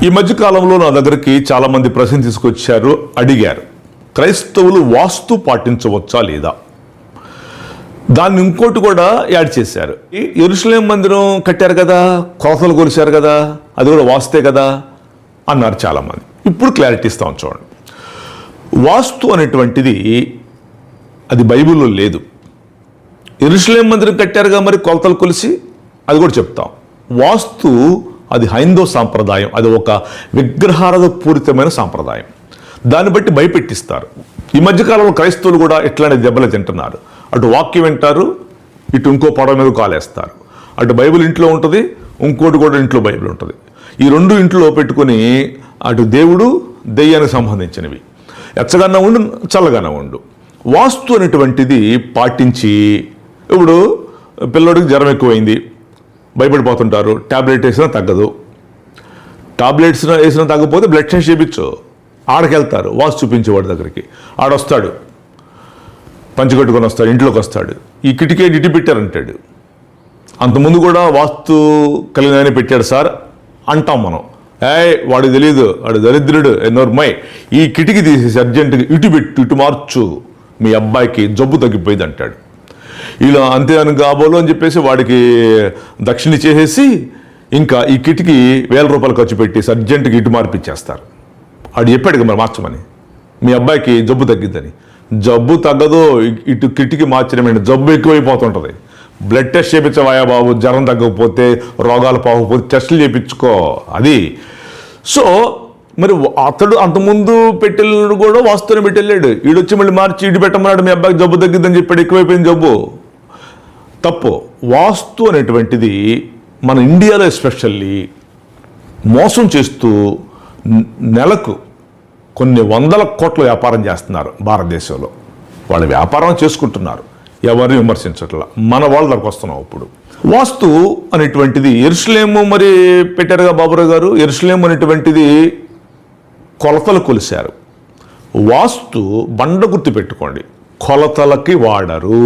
ఈ మధ్య కాలంలో నా దగ్గరికి చాలామంది ప్రశ్న తీసుకొచ్చారు, అడిగారు, క్రైస్తవులు వాస్తు పాటించవచ్చా లేదా? దాన్ని ఇంకోటి కూడా యాడ్ చేశారు. ఈ యెరూషలేం మందిరం కట్టారు కదా, కొలతలు కొలిశారు కదా, అది కూడా వాస్తే కదా అన్నారు చాలామంది. ఇప్పుడు క్లారిటీ ఇస్తాం చూడండి. వాస్తు అనేటువంటిది అది బైబిల్లో లేదు. యెరూషలేం మందిరం కట్టారుగా, మరి కొలతలు కొలిసి, అది కూడా చెప్తాం. వాస్తు అది హైందవ సాంప్రదాయం, అది ఒక విగ్రహారాధ పూరితమైన సాంప్రదాయం. దాన్ని బట్టి భయపెట్టిస్తారు. ఈ మధ్యకాలంలో క్రైస్తవులు కూడా ఇట్లాంటి దెబ్బలు తింటున్నారు. అటు వాక్యం వింటారు, ఇటు ఇంకో పడవ మీద కాలేస్తారు. అటు బైబిల్ ఇంట్లో ఉంటుంది, ఇంకోటి కూడా ఇంట్లో బైబిల్ ఉంటుంది. ఈ రెండు ఇంట్లో పెట్టుకుని అటు దేవుడు దెయ్యానికి సంబంధించినవి, ఎచ్చగానే ఉండు చల్లగానే ఉండు. వాస్తు అనేటువంటిది పాటించి, ఇప్పుడు పిల్లోడికి జ్వరం ఎక్కువైంది, భయపడిపోతుంటారు, ట్యాబ్లెట్ వేసినా తగ్గదు. టాబ్లెట్స్ వేసినా తగ్గకపోతే బ్లడ్ టెస్ట్ చేయించు, ఆడకెళ్తారు వాస్తు చూపించేవాడి దగ్గరికి. ఆడొస్తాడు, పంచికట్టుకొని వస్తాడు, ఇంట్లోకి వస్తాడు, ఈ కిటికీ ఇటు పెట్టారంటాడు. అంతకుముందు కూడా వాస్తు కలిగిన పెట్టాడు సార్ అంటాం మనం. వాడికి తెలియదు, వాడు దరిద్రుడు, ఎన్నోర్మై, ఈ కిటికీ తీసేసి అర్జెంటుగా ఇటు పెట్టు, ఇటు మార్చు, మీ అబ్బాయికి జబ్బు తగ్గిపోయింది అంటాడు. ఇలా అంతే అని కాబోలు అని చెప్పేసి వాడికి దక్షిణ చేసేసి ఇంకా ఈ కిటికీ 1000 రూపాయలు ఖర్చు పెట్టి అర్జెంటుగా ఇటు మార్పిచ్చేస్తారు. వాడు చెప్పాడు మరి మార్చమని, మీ అబ్బాయికి జబ్బు తగ్గిద్దని. జబ్బు తగ్గదు, ఇటు కిటికీ మార్చడమేంటి, జబ్బు ఎక్కువైపోతుంటుంది. బ్లడ్ టెస్ట్ చేయించవాయా బాబు, జ్వరం తగ్గకపోతే, రోగాలు పోకపోతే టెస్టులు చేయించుకో. అది సో మరి అతడు అంతకుముందు పెట్టెళ్ళాడు కూడా వాస్తుని పెట్టెళ్ళాడు, ఈడొచ్చి మళ్ళీ మార్చి ఇటు పెట్టమన్నాడు, మీ అబ్బాయికి జబ్బు తగ్గిద్దని చెప్పాడు, ఎక్కువైపోయింది జబ్బు. తప్పు. వాస్తు అనేటువంటిది మన ఇండియాలో ఎస్పెషల్లీ మోసం చేస్తూ నెలకు కొన్ని 100 కోట్ల వ్యాపారం చేస్తున్నారు భారతదేశంలో. వాళ్ళు వ్యాపారం చేసుకుంటున్నారు, ఎవరిని విమర్శించట్లా. మన వాళ్ళ దగ్గరకు వస్తున్నాం. ఇప్పుడు వాస్తు అనేటువంటిది యెరూషలేము మరి పెట్టారుగా బాబురావు గారు, యెరూషలేము అనేటువంటిది కొలతలు కొలిశారు. వాస్తు బండ గుర్తు పెట్టుకోండి, కొలతలకి వాడరు,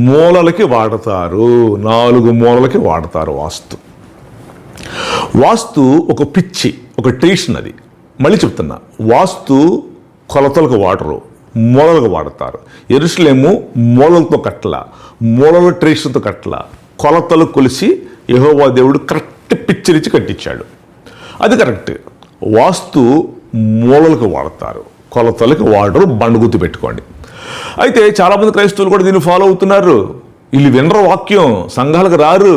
మూలలకి వాడతారు, 4 మూలలకి వాడతారు. వాస్తు ఒక పిచ్చి, ఒక ట్రెడిషన్. అది మళ్ళీ చెప్తున్నా, వాస్తు కొలతలకు వాడరు, మూలలకు వాడతారు. యెరూషలేము మూలలతో కట్టల, మూలల ట్రెడిషన్తో కట్టల, కొలతలు కొలిసి యెహోవా దేవుడు కరెక్ట్ పిక్చర్ ఇచ్చి కట్టించాడు. అది కరెక్ట్. వాస్తు మూలలకు వాడతారు, కొలతలకు వాడరు, బండగుర్తు పెట్టుకోండి. అయితే చాలామంది క్రైస్తవులు కూడా దీన్ని ఫాలో అవుతున్నారు. వీళ్ళు వినరు వాక్యం, సంఘాలకు రారు,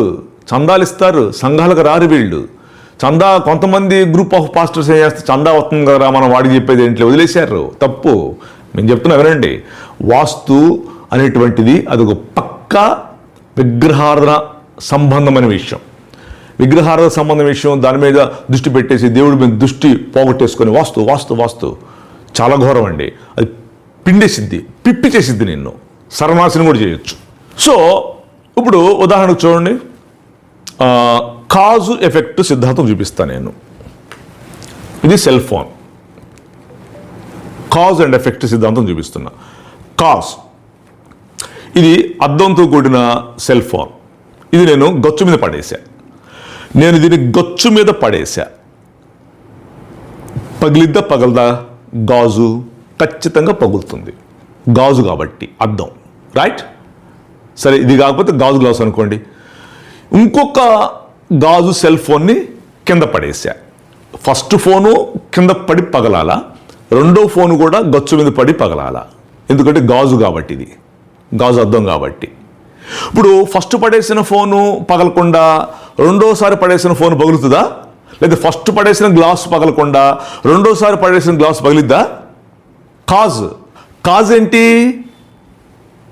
చందాలు ఇస్తారు, సంఘాలకు రారు వీళ్ళు. చందా కొంతమంది గ్రూప్ ఆఫ్ పాస్టర్స్ ఏం చేస్తే చందా వస్తుంది కదా మనం వాడికి చెప్పేది ఏంటి వదిలేశారు. తప్పు. నేను చెప్తున్నా వినండి. వాస్తు అనేటువంటిది అదొక పక్కా విగ్రహారాధన సంబంధమైన విషయం. విగ్రహారాధన సంబంధం విషయం, దాని మీద దృష్టి పెట్టేసి దేవుడి మీద దృష్టి పోగొట్టేసుకొని వాస్తు వాస్తు వాస్తు చాలా ఘోరం అండి. అది పిండేసిద్ది, పిప్పి చేసిద్ది, నిన్ను సర్వనాశనం కూడా చేయొచ్చు. సో ఇప్పుడు ఉదాహరణకు చూడండి, కాజు ఎఫెక్ట్ సిద్ధాంతం చూపిస్తాను నేను. ఇది cell phone. Cause and effect సిద్ధాంతం చూపిస్తున్నా. కాజ్ ఇది అద్దంతో కూడిన సెల్ ఫోన్. ఇది నేను గచ్చు మీద పడేసా. నేను దీన్ని గచ్చు మీద పడేసా, పగిలిద్దా పగలదా? గాజు ఖచ్చితంగా పగులుతుంది, గాజు కాబట్టి అద్దం, రైట్? సరే, ఇది కాకపోతే గాజు గ్లాస్ అనుకోండి. ఇంకొక గాజు సెల్ ఫోన్ని కింద పడేసా. ఫస్ట్ ఫోను కింద పడి పగలాలా, రెండో ఫోను కూడా గచ్చు మీద పడి పగలాలా. ఎందుకంటే గాజు కాబట్టి, ఇది గాజు అద్దం కాబట్టి. ఇప్పుడు ఫస్ట్ పడేసిన ఫోను పగలకుండా రెండోసారి పడేసిన ఫోన్ పగులుతుందా? లేదా ఫస్ట్ పడేసిన గ్లాస్ పగలకుండా రెండోసారి పడేసిన గ్లాస్ పగిలిద్దా? కాజ్ ఏంటి?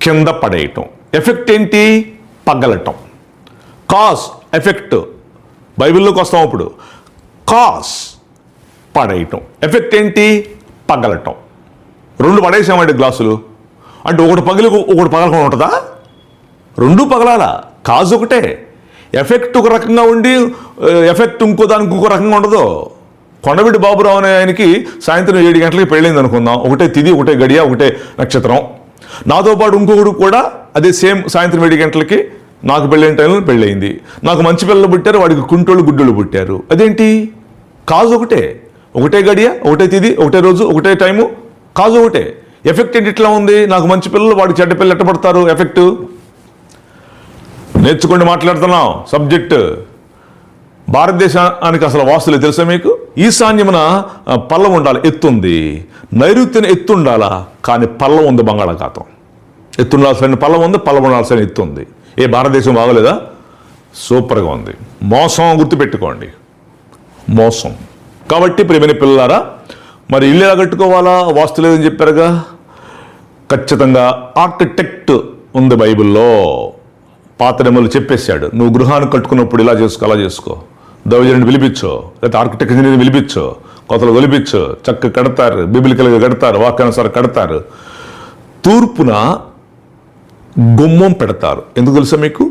కింద పడేయటం. ఎఫెక్ట్ ఏంటి? పగలటం. కాజ్ ఎఫెక్ట్ బైబిల్లోకి వస్తాం. ఇప్పుడు కాజ్ పడేయటం, ఎఫెక్ట్ ఏంటి? పగలటం. 2 పడేసామండి గ్లాసులు అంటే, ఒకటి పగిలి ఒకటి పగలకుండా ఉంటుందా? 2 పగలాలా? కాజ్ ఒకటే, ఎఫెక్ట్ ఒక రకంగా ఉండి ఎఫెక్ట్ ఇంకో దానికి ఇంకో రకంగా ఉండదు. కొండవీటి బాబురావు అనే ఆయనకి సాయంత్రం 7 గంటలకి పెళ్ళైంది అనుకుందాం. ఒకటే తిథి, ఒకటే గడియ, ఒకటే నక్షత్రం. నాతో పాటు ఇంకొకడు కూడా అదే సేమ్ సాయంత్రం 7 గంటలకి నాకు పెళ్ళైన టైంలో పెళ్ళయింది. నాకు మంచి పిల్లలు పుట్టారు, వాడికి కుంటోళ్ళు గుడ్డోళ్ళు పుట్టారు. అదేంటి? కాజు ఒకటే గడియ, ఒకటే తిది, ఒకటే రోజు, ఒకటే టైము, కాజు ఒకటే. ఎఫెక్ట్ ఏంటి ఇట్లా ఉంది? నాకు మంచి పిల్లలు, వాడికి చెడ్డ పిల్లలు ఎట్టబడతారు? ఎఫెక్ట్ నేర్చుకోండి. మాట్లాడుతున్నాం సబ్జెక్ట్. భారతదేశానికి అసలు వాస్తులే తెలుసా మీకు? ఈశాన్యమున పల్లం ఉండాలి, ఎత్తుంది. నైరుత్యన ఎత్తు ఉండాలా, కానీ పల్లం ఉంది. బంగాళాఖాతం ఎత్తుండాల్సిన పల్లం ఉంది, పల్లం ఉండాల్సిన ఎత్తు ఉంది. ఏ భారతదేశం బాగోలేదా? సూపర్గా ఉంది. మోసం గుర్తుపెట్టుకోండి, మోసం. కాబట్టి ప్రియమైన పిల్లలారా, మరి ఇల్లు ఎలా కట్టుకోవాలా? వాస్తు లేదని చెప్పారుగా. ఖచ్చితంగా ఆర్కిటెక్ట్ ఉంది బైబిల్లో. పాత నియమాలు చెప్పేశాడు. నువ్వు గృహాన్ని కట్టుకున్నప్పుడు ఇలా చేసుకో, అలా చేసుకో. దైవజనుడిని పిలిపించో, లేకపోతే ఆర్కిటెక్ట్ ఇంజనీర్ని పిలిపించో, కొత్తలు కొలిపించో, చక్కగా కడతారు, బిబిలికలుగా కడతారు, వాక్యానుసారం కడతారు. తూర్పున గుమ్మం పెడతారు. ఎందుకు తెలుసా మీకు?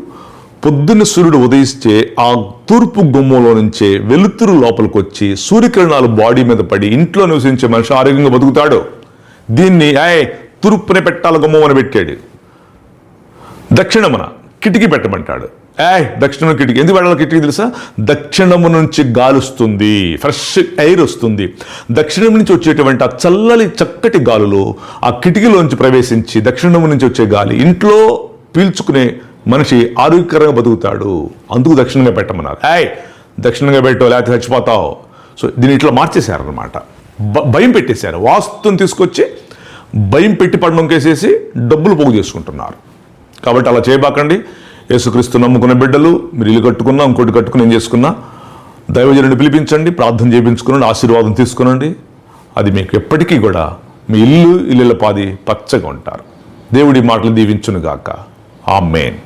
పొద్దున్న సూర్యుడు ఉదయిస్తే ఆ తూర్పు గుమ్మంలో నుంచే వెలుతురు లోపలికి వచ్చి సూర్యకిరణాలు బాడీ మీద పడి ఇంట్లో నివసించే మనిషి ఆరోగ్యంగా బతుకుతాడు. దీన్ని తూర్పునే పెట్టాలి గుమ్మం అని పెట్టాడు. దక్షిణమున కిటికీ పెట్టమంటాడు. దక్షిణం కిటికీ ఎందుకు పెట్టాలి? కిటికీ తెలుసా? దక్షిణము నుంచి గాలి వస్తుంది, ఫ్రెష్ ఎయిర్ వస్తుంది. దక్షిణం నుంచి వచ్చేటువంటి ఆ చక్కటి గాలులు ఆ కిటికీలోంచి ప్రవేశించి దక్షిణం నుంచి వచ్చే గాలి ఇంట్లో పీల్చుకునే మనిషి ఆరోగ్యకరంగా బతుకుతాడు. అందుకు దక్షిణంగా పెట్టమన్నారు. దక్షిణంగా పెట్టావు లేకపోతే చచ్చిపోతావు. సో దీన్ని ఇట్లా మార్చేశారనమాట. భయం పెట్టేశారు. వాస్తుని తీసుకొచ్చి భయం పెట్టి పడడం కేసేసి డబ్బులు పోగు చేసుకుంటున్నారు. కాబట్టి అలా చేయబాకండి. యేసుక్రీస్తు నమ్ముకున్న బిడ్డలు, మీరు ఇల్లు కట్టుకున్నా, ఇంకోటి కట్టుకుని ఏం చేసుకున్నా, దైవజనుడిని పిలిపించండి, ప్రార్థన చేయించుకునండి, ఆశీర్వాదం తీసుకునండి. అది మీకు ఎప్పటికీ కూడా మీ ఇల్లు పాది పచ్చగా ఉంటారు. దేవుడి మాటలు దీవించునుగాక. ఆమేన్.